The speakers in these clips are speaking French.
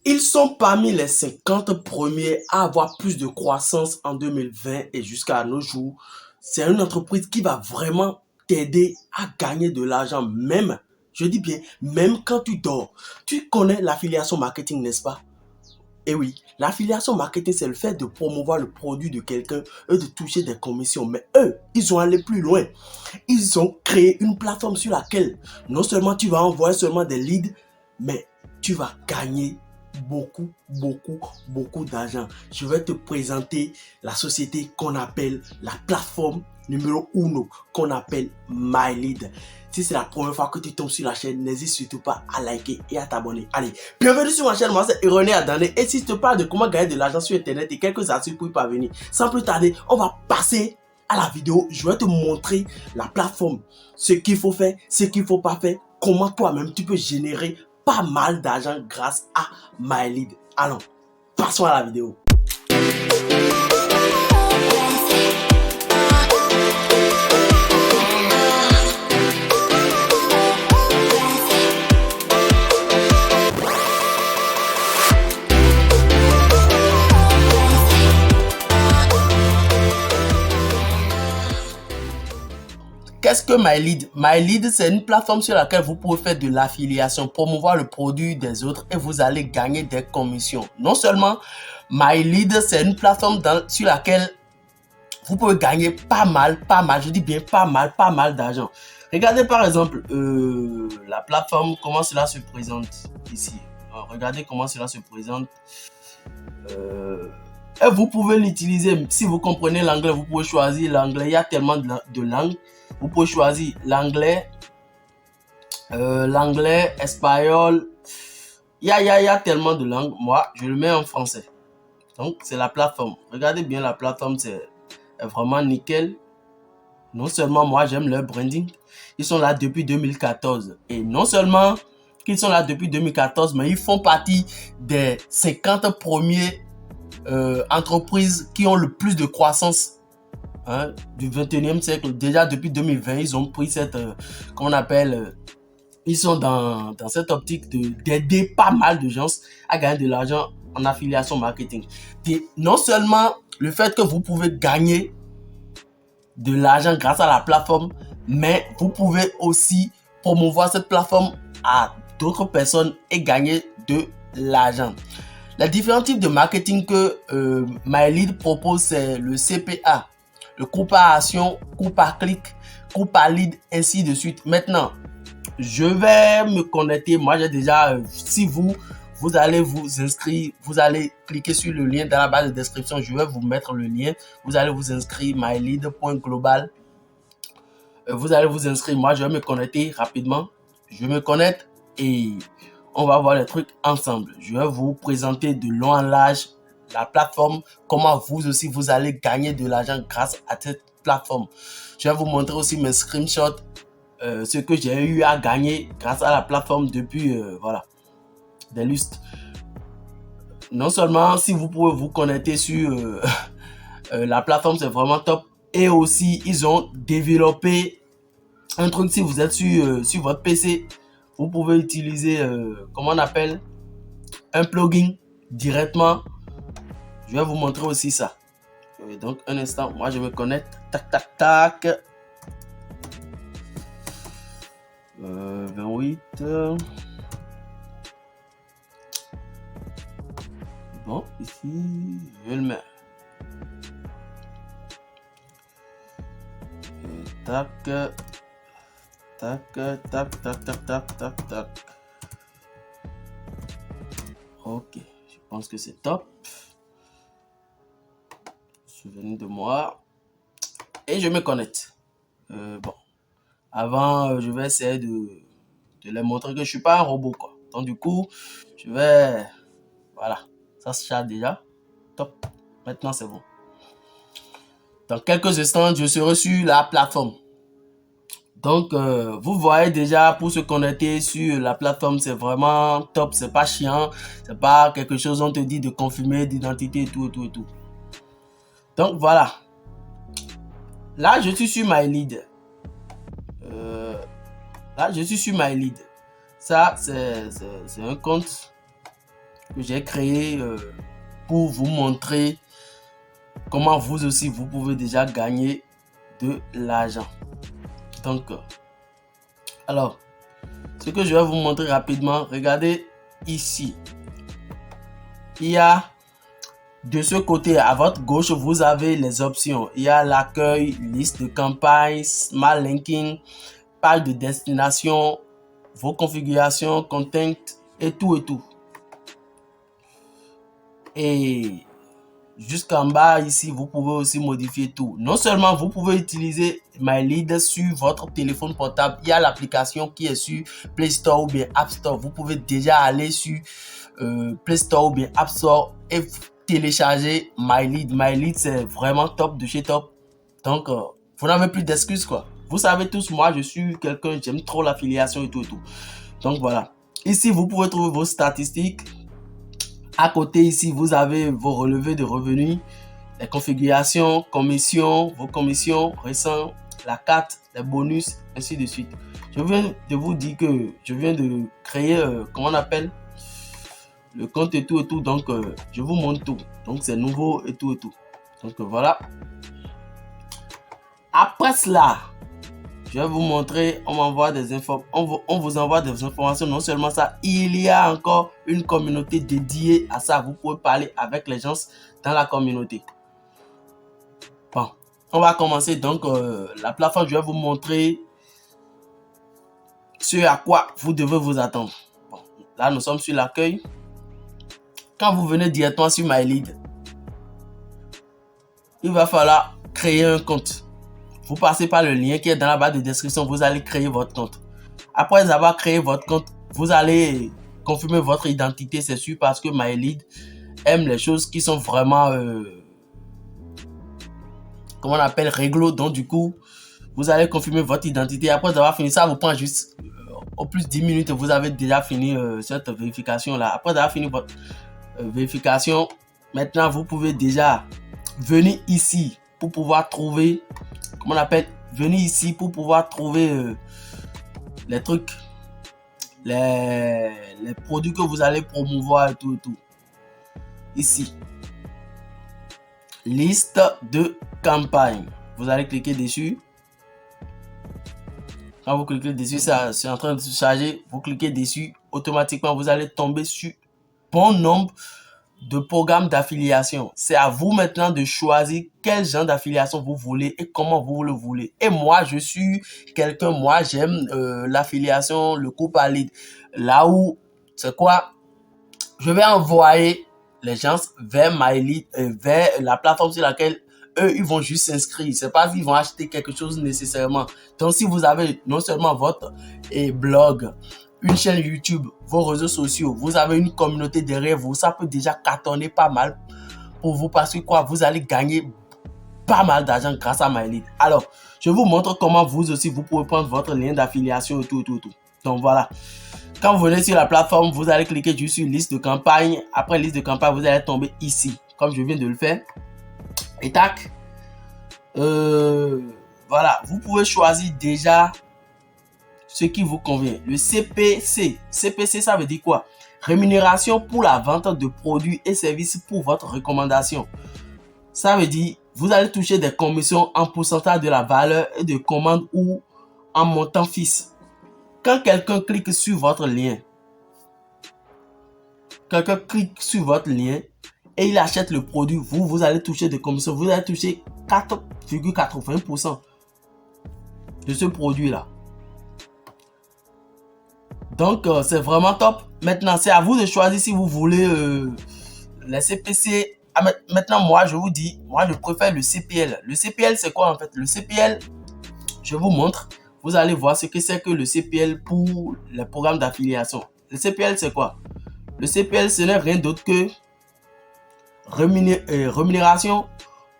Ils sont parmi les 50 premiers à avoir plus de croissance en 2020 et jusqu'à nos jours. C'est une entreprise qui va vraiment t'aider à gagner de l'argent même, je dis bien, même quand tu dors. Tu connais l'affiliation marketing, n'est-ce pas? Et oui, l'affiliation marketing, c'est le fait de promouvoir le produit de quelqu'un et de toucher des commissions. Mais eux, ils ont allé plus loin. Ils ont créé une plateforme sur laquelle non seulement tu vas envoyer seulement des leads, mais tu vas gagner beaucoup d'argent. Je vais te présenter la société qu'on appelle la plateforme numéro 1 qu'on appelle MyLead. Si c'est la première fois que tu tombes sur la chaîne, n'hésite surtout pas à liker et à t'abonner. Allez, bienvenue sur ma chaîne, moi c'est René Adane et si je te parle de comment gagner de l'argent sur internet et quelques astuces pour y parvenir, sans plus tarder, on va passer à la vidéo. Je vais te montrer la plateforme, ce qu'il faut faire, ce qu'il ne faut pas faire, comment toi-même tu peux générer pas mal d'argent grâce à MyLead. Allons, passons à la vidéo. Qu'est-ce que MyLead? MyLead, c'est une plateforme sur laquelle vous pouvez faire de l'affiliation, promouvoir le produit des autres et vous allez gagner des commissions. Non seulement MyLead, c'est une plateforme sur laquelle vous pouvez gagner pas mal, je dis bien pas mal d'argent. Regardez par exemple la plateforme, comment cela se présente ici. Regardez comment cela se présente. Et vous pouvez l'utiliser, si vous comprenez l'anglais, vous pouvez choisir l'anglais. Il y a tellement de langues. Vous pouvez choisir l'anglais, espagnol. Il y a tellement de langues. Moi, je le mets en français. Donc, c'est la plateforme. Regardez bien la plateforme, c'est vraiment nickel. Non seulement moi, j'aime leur branding. Ils sont là depuis 2014. Et non seulement qu'ils sont là depuis 2014, mais ils font partie des 50 premiers entreprises qui ont le plus de croissance du 21e siècle. Déjà depuis 2020, ils ont pris cette, qu'on appelle, ils sont dans cette optique d'aider pas mal de gens à gagner de l'argent en affiliation marketing. Et non seulement le fait que vous pouvez gagner de l'argent grâce à la plateforme, mais vous pouvez aussi promouvoir cette plateforme à d'autres personnes et gagner de l'argent. Les différents types de marketing que MyLead propose, c'est le CPA, le coût par action, coût par clic, coût par lead, ainsi de suite. Maintenant, je vais me connecter. Moi, j'ai déjà, si vous allez vous inscrire, vous allez cliquer sur le lien dans la barre de description. Je vais vous mettre le lien. Vous allez vous inscrire, mylead.global. Vous allez vous inscrire. Moi, je vais me connecter rapidement. Je me connecte et on va voir les trucs ensemble. Je vais vous présenter de long en large la plateforme, comment vous aussi vous allez gagner de l'argent grâce à cette plateforme. Je vais vous montrer aussi mes screenshots, ce que j'ai eu à gagner grâce à la plateforme depuis, voilà, des lustres. Non seulement si vous pouvez vous connecter sur la plateforme, c'est vraiment top. Et aussi, ils ont développé un truc, si vous êtes sur votre PC, vous pouvez utiliser, comment on appelle, un plugin directement. Je vais vous montrer aussi ça. Donc, un instant, moi je me connecte. Tac. 28. Bon, ici, je vais le mettre. Tac. Ok, je pense que c'est top. Souvenez de moi. Et je me connecte. Bon. Avant, je vais essayer de les montrer que je ne suis pas un robot, quoi. Donc, du coup, je vais... Voilà. Ça se charge déjà. Top. Maintenant, c'est bon. Dans quelques instants, je serai sur la plateforme. Donc, vous voyez déjà, pour se connecter sur la plateforme, c'est vraiment top. C'est pas chiant. C'est pas quelque chose, on te dit de confirmer d'identité et tout. Donc, voilà. Là, je suis sur MyLead. Ça, c'est un compte. que j'ai créé pour vous montrer comment vous aussi, vous pouvez déjà gagner de l'argent. Donc, alors, ce que je vais vous montrer rapidement, regardez ici. Il y a de ce côté, à votre gauche, vous avez les options. Il y a l'accueil, liste de campagne, smart linking, page de destination, vos configurations, content et tout et tout. Et jusqu'en bas ici, vous pouvez aussi modifier tout. Non seulement vous pouvez utiliser MyLead sur votre téléphone portable, il y a l'application qui est sur Play Store ou bien App Store. Vous pouvez déjà aller sur Play Store ou bien App Store et télécharger MyLead. MyLead, c'est vraiment top de chez top. Donc, vous n'avez plus d'excuses quoi. Vous savez tous, moi, je suis quelqu'un, j'aime trop l'affiliation et tout et tout. Donc, voilà. Ici, vous pouvez trouver vos statistiques. À côté, ici, vous avez vos relevés de revenus, les configurations, commissions, vos commissions récentes, la carte, les bonus, ainsi de suite. Je viens de vous dire que je viens de créer, comment on appelle, le compte et tout et tout. Donc, je vous montre tout. Donc, c'est nouveau et tout et tout. Donc, voilà. Après cela, je vais vous montrer, on m'envoie des infos, on vous envoie des informations. Non seulement ça, il y a encore une communauté dédiée à ça. Vous pouvez parler avec les gens dans la communauté. Bon, on va commencer donc la plateforme. Je vais vous montrer ce à quoi vous devez vous attendre. Bon, là, nous sommes sur l'accueil. Quand vous venez directement sur MyLead, il va falloir créer un compte. Vous passez par le lien qui est dans la barre de description, vous allez créer votre compte. Après avoir créé votre compte, vous allez confirmer votre identité, c'est sûr, parce que MyLead aime les choses qui sont vraiment, comment on appelle, réglo. Donc du coup, vous allez confirmer votre identité. Après avoir fini, ça vous prend juste au plus 10 minutes, vous avez déjà fini cette vérification-là. Après avoir fini votre vérification, maintenant vous pouvez déjà venir ici pour pouvoir trouver, comment on appelle, venir ici pour pouvoir trouver les trucs, les produits que vous allez promouvoir et tout et tout. Ici, liste de campagne. Vous allez cliquer dessus. Quand vous cliquez dessus, ça c'est en train de se charger. Vous cliquez dessus, automatiquement vous allez tomber sur bon nombre de programmes d'affiliation. C'est à vous maintenant de choisir quel genre d'affiliation vous voulez et comment vous le voulez. Et moi, je suis quelqu'un, moi j'aime l'affiliation, le coup par lead. Là où, c'est quoi? Je vais envoyer les gens vers MyLead, vers la plateforme sur laquelle eux, ils vont juste s'inscrire. C'est pas qu'ils vont acheter quelque chose nécessairement. Donc, si vous avez non seulement votre blog, une chaîne YouTube, vos réseaux sociaux, vous avez une communauté derrière vous, ça peut déjà cartonner pas mal pour vous parce que quoi, vous allez gagner pas mal d'argent grâce à MyLead. Alors, je vous montre comment vous aussi, vous pouvez prendre votre lien d'affiliation et tout. Donc, voilà. Quand vous venez sur la plateforme, vous allez cliquer juste sur liste de campagne. Après liste de campagne, vous allez tomber ici, comme je viens de le faire. Et tac. Voilà, vous pouvez choisir déjà ce qui vous convient. Le CPC. CPC, ça veut dire quoi? Rémunération pour la vente de produits et services pour votre recommandation. Ça veut dire, vous allez toucher des commissions en pourcentage de la valeur et de commande ou en montant fixe. Quand quelqu'un clique sur votre lien, et il achète le produit, vous allez toucher des commissions. Vous allez toucher 4,80% de ce produit-là. Donc, c'est vraiment top. Maintenant, c'est à vous de choisir si vous voulez les CPC. Maintenant, moi, je vous dis, moi, je préfère le CPL. Le CPL, c'est quoi en fait? Le CPL, je vous montre. Vous allez voir ce que c'est que le CPL pour les programmes d'affiliation. Le CPL, c'est quoi? Le CPL, ce n'est rien d'autre que rémunération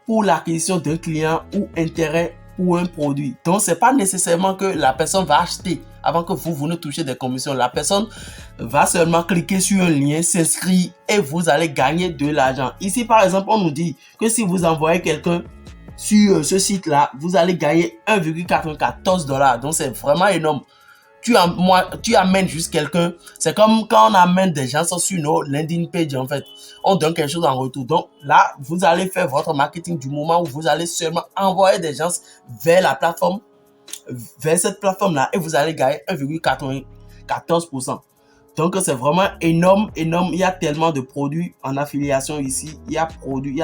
pour l'acquisition d'un client ou intérêt pour un produit. Donc, ce n'est pas nécessairement que la personne va acheter avant que vous ne touchiez des commissions. La personne va seulement cliquer sur un lien, s'inscrire et vous allez gagner de l'argent. Ici, par exemple, on nous dit que si vous envoyez quelqu'un sur ce site-là, vous allez gagner 1,94 $. Donc, c'est vraiment énorme. tu amènes juste quelqu'un. C'est comme quand on amène des gens sur nos landing page, en fait. On donne quelque chose en retour. Donc là, vous allez faire votre marketing du moment où vous allez seulement envoyer des gens vers la plateforme, vers cette plateforme-là, et vous allez gagner 1,14%. Donc, c'est vraiment énorme, énorme. Il y a tellement de produits en affiliation ici. Il y a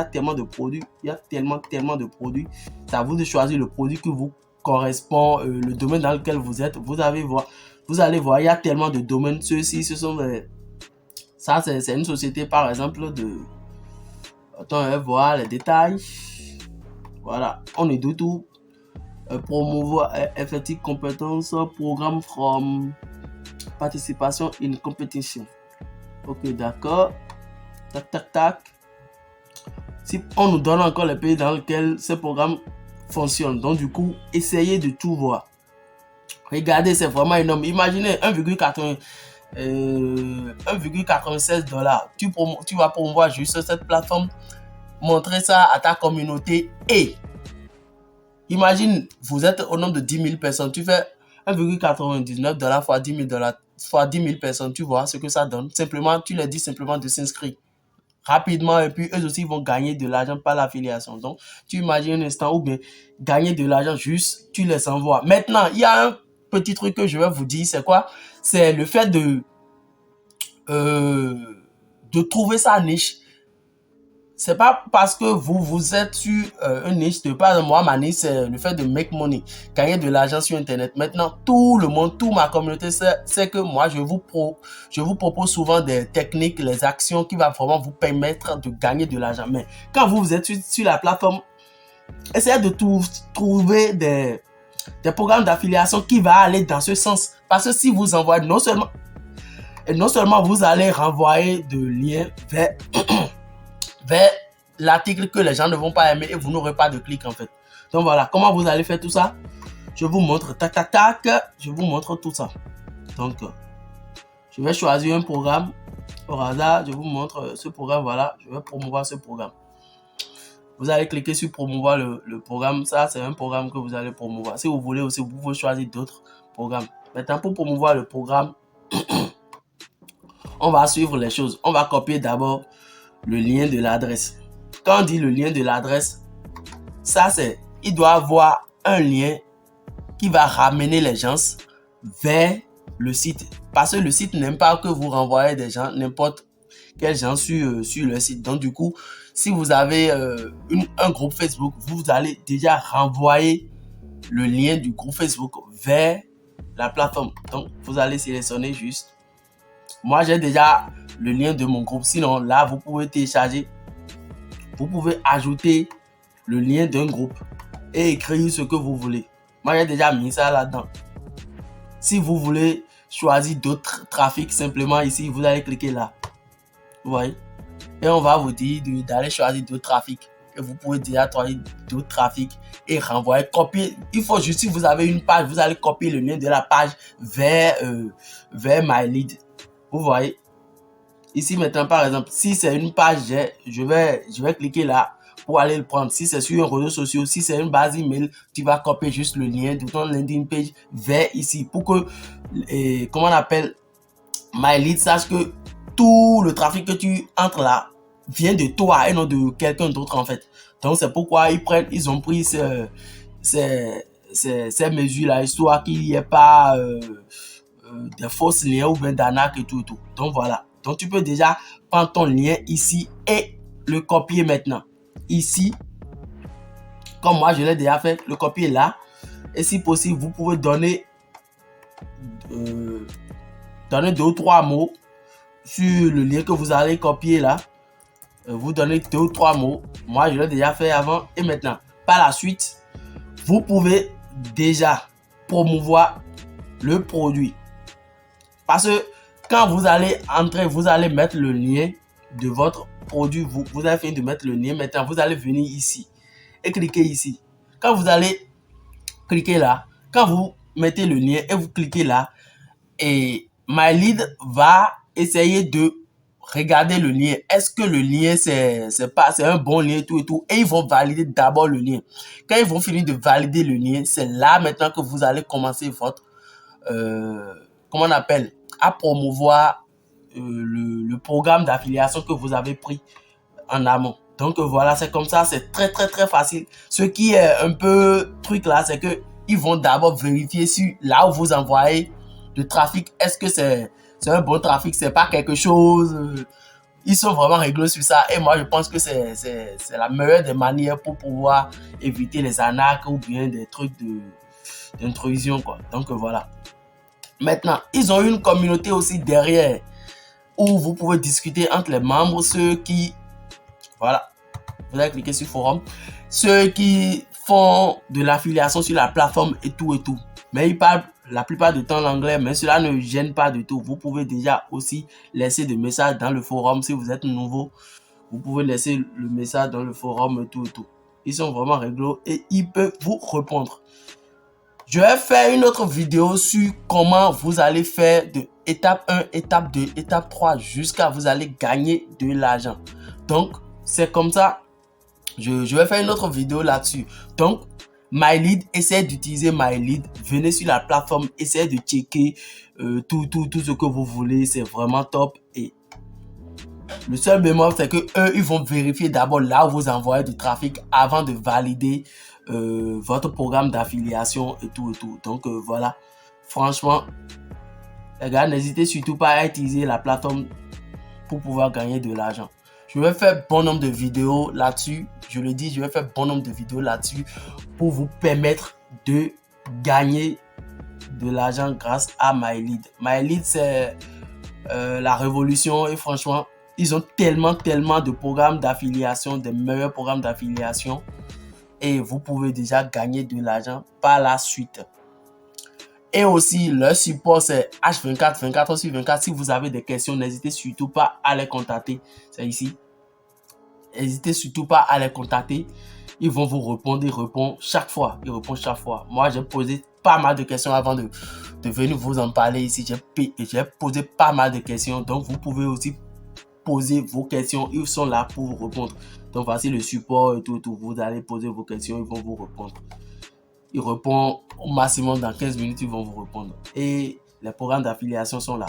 tellement de produits. Il y a tellement de produits. C'est à vous de choisir le produit qui vous correspond, le domaine dans lequel vous êtes. Vous allez voir, il y a tellement de domaines. Ceux-ci, ce sont ça, c'est une société, par exemple, de... Attends, on va voir les détails. Voilà, on est de tout. Promouvoir effective compétence, programme from participation in competition. Ok, d'accord. Tac, tac, tac. Si on nous donne encore les pays dans lesquels ce programme fonctionne, donc du coup, essayez de tout voir. Regardez, c'est vraiment énorme. Imaginez 1,96 $. Tu vas promouvoir juste cette plateforme, montrer ça à ta communauté et imagine, vous êtes au nombre de 10 000 personnes. Tu fais 1,99 $ fois 10 000 $ fois 10 000 personnes. Tu vois ce que ça donne. Simplement, tu leur dis simplement de s'inscrire rapidement et puis eux aussi vont gagner de l'argent par l'affiliation. Donc, tu imagines un instant ou bien gagner de l'argent juste, tu les envoies. Maintenant, il y a un petit truc que je vais vous dire, c'est quoi? C'est le fait de trouver sa niche. C'est pas parce que vous êtes sur une niche, de pas moi, ma niche, c'est le fait de make money, gagner de l'argent sur Internet. Maintenant, tout le monde, toute ma communauté sait que moi, je vous propose souvent des techniques, les actions qui vont vraiment vous permettre de gagner de l'argent. Mais quand vous êtes sur la plateforme, essayez de trouver des programmes d'affiliation qui vont aller dans ce sens. Parce que si vous envoyez non seulement vous allez renvoyer de liens vers l'article que les gens ne vont pas aimer et vous n'aurez pas de clic en fait. Donc voilà, comment vous allez faire tout ça? Je vous montre, tac, tac, tac, je vous montre tout ça. Donc, je vais choisir un programme au hasard, je vous montre ce programme, voilà, je vais promouvoir ce programme. Vous allez cliquer sur promouvoir le programme, ça c'est un programme que vous allez promouvoir. Si vous voulez aussi, vous pouvez choisir d'autres programmes. Maintenant, pour promouvoir le programme, on va suivre les choses. On va copier d'abord le lien de l'adresse. Quand on dit le lien de l'adresse, ça c'est, il doit avoir un lien qui va ramener les gens vers le site. Parce que le site n'aime pas que vous renvoyez des gens, n'importe quels gens sur le site. Donc du coup, si vous avez un groupe Facebook, vous allez déjà renvoyer le lien du groupe Facebook vers la plateforme. Donc vous allez sélectionner juste. Moi, j'ai déjà le lien de mon groupe. Sinon, là, vous pouvez télécharger. Vous pouvez ajouter le lien d'un groupe et écrire ce que vous voulez. Moi, j'ai déjà mis ça là-dedans. Si vous voulez choisir d'autres trafics, simplement ici, vous allez cliquer là. Vous voyez? Et on va vous dire d'aller choisir d'autres trafics. Et vous pouvez déjà trouver d'autres trafics et renvoyer, copier. Il faut juste, si vous avez une page, vous allez copier le lien de la page vers MyLead. Vous voyez, ici maintenant par exemple, si c'est une page, je vais cliquer là pour aller le prendre. Si c'est sur un réseau social, si c'est une base email, tu vas copier juste le lien de ton landing page vers ici pour que, comment on appelle, MyLead sache que tout le trafic que tu entres là vient de toi et non de quelqu'un d'autre en fait. Donc c'est pourquoi ils ont pris ces mesures là, histoire qu'il n'y ait pas des fausses liens ou bien d'arnaque et tout. Donc voilà. Donc tu peux déjà prendre ton lien ici et le copier maintenant. Ici, comme moi je l'ai déjà fait, le copier là. Et si possible, vous pouvez donner 2 ou 3 mots sur le lien que vous allez copier là. Vous donnez 2 ou 3 mots. Moi je l'ai déjà fait avant et maintenant. Par la suite, vous pouvez déjà promouvoir le produit. Parce que quand vous allez entrer, vous allez mettre le lien de votre produit. Vous avez fini de mettre le lien. Maintenant, vous allez venir ici et cliquer ici. Quand vous allez cliquer là, quand vous mettez le lien et vous cliquez là, et MyLead va essayer de regarder le lien. Est-ce que le lien, c'est un bon lien, tout et tout. Et ils vont valider d'abord le lien. Quand ils vont finir de valider le lien, c'est là maintenant que vous allez commencer votre comment on appelle, à promouvoir le programme d'affiliation que vous avez pris en amont. Donc voilà, c'est comme ça, c'est très très très facile. Ce qui est un peu truc là, c'est que ils vont d'abord vérifier si là où vous envoyez le trafic, est-ce que c'est un bon trafic, c'est pas quelque chose. Ils sont vraiment rigoureux sur ça. Et moi, je pense que c'est la meilleure des manières pour pouvoir éviter les arnaques ou bien des trucs d'intrusion, quoi. Donc voilà. Maintenant, ils ont une communauté aussi derrière où vous pouvez discuter entre les membres, ceux qui, voilà, vous allez cliquer sur forum, ceux qui font de l'affiliation sur la plateforme et tout et tout. Mais ils parlent la plupart du temps l'anglais, mais cela ne gêne pas du tout. Vous pouvez déjà aussi laisser des messages dans le forum. Si vous êtes nouveau, vous pouvez laisser le message dans le forum et tout et tout. Ils sont vraiment rigolos et ils peuvent vous répondre. Je vais faire une autre vidéo sur comment vous allez faire de étape 1, étape 2, étape 3 jusqu'à vous allez gagner de l'argent. Donc, c'est comme ça. Je vais faire une autre vidéo là-dessus. Donc, MyLead, essayez d'utiliser MyLead. Venez sur la plateforme, essayez de checker tout ce que vous voulez. C'est vraiment top. Et le seul bémol, c'est que eux, ils vont vérifier d'abord là où vous envoyez du trafic avant de valider votre programme d'affiliation et tout et tout. Donc voilà, franchement, les gars, n'hésitez surtout pas à utiliser la plateforme pour pouvoir gagner de l'argent. Je vais faire bon nombre de vidéos là-dessus. Je le dis, je vais faire bon nombre de vidéos là-dessus pour vous permettre de gagner de l'argent grâce à MyLead. MyLead, c'est la révolution et franchement, ils ont tellement de programmes d'affiliation, des meilleurs programmes d'affiliation et vous pouvez déjà gagner de l'argent par la suite. Et aussi, leur support, c'est H24, 24 sur 24. Si vous avez des questions, n'hésitez surtout pas à les contacter. C'est ici. N'hésitez surtout pas à les contacter. Ils vont vous répondre. Ils répondent chaque fois. Ils répondent chaque fois. Moi, j'ai posé pas mal de questions avant de venir vous en parler ici. J'ai posé pas mal de questions. Donc, vous pouvez aussi poser vos questions. Ils sont là pour vous répondre. Donc, voici le support et tout. Vous allez poser vos questions. Ils vont vous répondre. Ils répondent au maximum dans 15 minutes, ils vont vous répondre. Et les programmes d'affiliation sont là.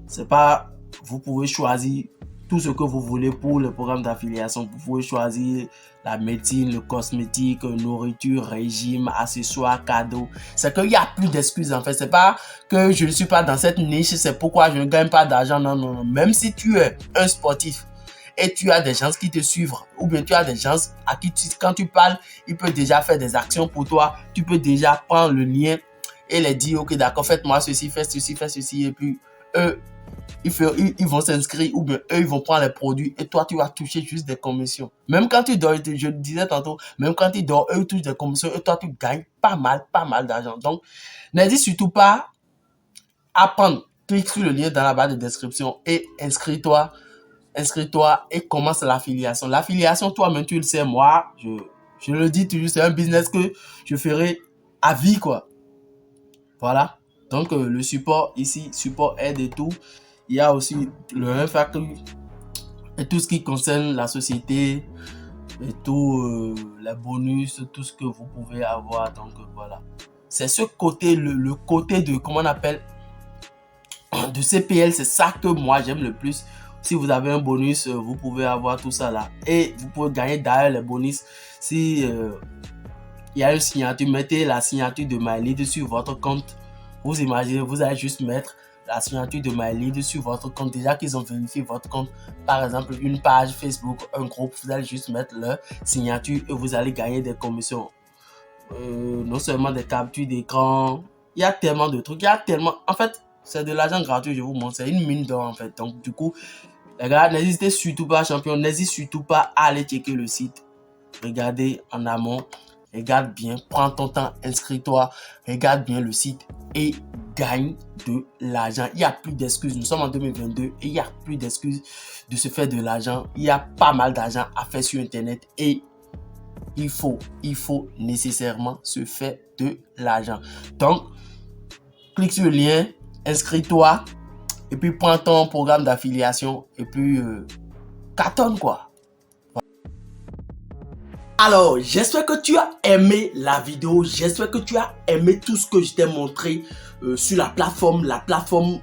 C'est pas, vous pouvez choisir tout ce que vous voulez pour le programme d'affiliation. Vous pouvez choisir la médecine, le cosmétique, nourriture, régime, accessoires, cadeaux. C'est qu'il n'y a plus d'excuses en fait. C'est pas que je ne suis pas dans cette niche, c'est pourquoi je ne gagne pas d'argent. Non, non, non. Même si tu es un sportif, et tu as des gens qui te suivent ou bien tu as des gens à qui quand tu parles, ils peuvent déjà faire des actions pour toi. Tu peux déjà prendre le lien et les dire, ok, d'accord, faites-moi ceci, faites ceci et puis eux, ils vont s'inscrire ou bien eux, ils vont prendre les produits et toi, tu vas toucher juste des commissions. Même quand tu dors, je le disais tantôt, même quand tu dors, eux, ils touchent des commissions et toi, tu gagnes pas mal d'argent. Donc, n'hésite surtout pas à prendre. Clique sur le lien dans la barre de description et inscris-toi et commence l'affiliation. L'affiliation, toi-même, tu le sais, moi, je le dis toujours, c'est un business que je ferai à vie, quoi. Voilà. Donc, le support ici, support aide et tout. Il y a aussi le FAQ et tout ce qui concerne la société et tout, les bonus, tout ce que vous pouvez avoir. Donc, voilà. C'est ce côté, le côté de, comment on appelle, de CPL, c'est ça que moi, j'aime le plus. Si vous avez un bonus, vous pouvez avoir tout ça là. Et vous pouvez gagner d'ailleurs les bonus. Si il y a une signature, mettez la signature de MyLead sur votre compte. Vous imaginez, vous allez juste mettre la signature de MyLead sur votre compte. Déjà qu'ils ont vérifié votre compte, par exemple une page Facebook, un groupe, vous allez juste mettre leur signature et vous allez gagner des commissions. Non seulement des captures d'écran, il y a tellement de trucs, il y a tellement... En fait, c'est de l'argent gratuit, je vous montre. C'est une mine d'or en fait. Donc du coup, les gars, n'hésitez surtout pas, champion, n'hésitez surtout pas à aller checker le site. Regardez en amont, regarde bien, prends ton temps, inscris-toi, regarde bien le site et gagne de l'argent. Il n'y a plus d'excuses. Nous sommes en 2022 et il n'y a plus d'excuses de se faire de l'argent. Il y a pas mal d'argent à faire sur Internet et il faut nécessairement se faire de l'argent. Donc, clique sur le lien, inscris-toi et puis prends ton programme d'affiliation et puis cartonne quoi. Alors, j'espère que tu as aimé la vidéo. J'espère que tu as aimé tout ce que je t'ai montré sur la plateforme.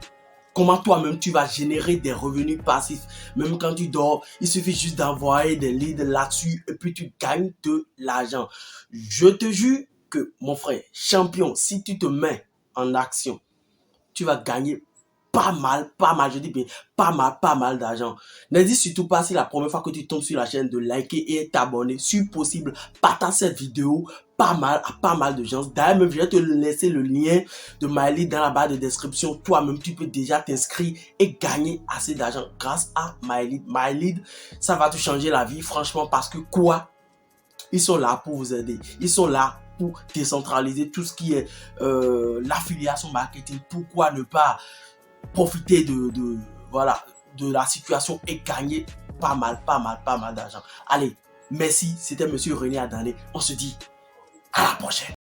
Comment toi-même tu vas générer des revenus passifs. Même quand tu dors, il suffit juste d'envoyer des leads là-dessus et puis tu gagnes de l'argent. Je te jure que, mon frère, champion, si tu te mets en action, tu vas gagner pas mal, je dis bien pas mal d'argent. N'hésite surtout pas, si la première fois que tu tombes sur la chaîne, de liker et t'abonner. Si possible, partage cette vidéo à pas mal de gens. D'ailleurs, même, je vais te laisser le lien de MyLead dans la barre de description. Toi-même, tu peux déjà t'inscrire et gagner assez d'argent grâce à MyLead. MyLead, ça va te changer la vie, franchement, parce que quoi? Ils sont là pour vous aider. Ils sont là pour décentraliser tout ce qui est l'affiliation marketing. Pourquoi ne pas profiter voilà, de la situation et gagner pas mal d'argent. Allez, merci. C'était Monsieur René Adané. On se dit à la prochaine.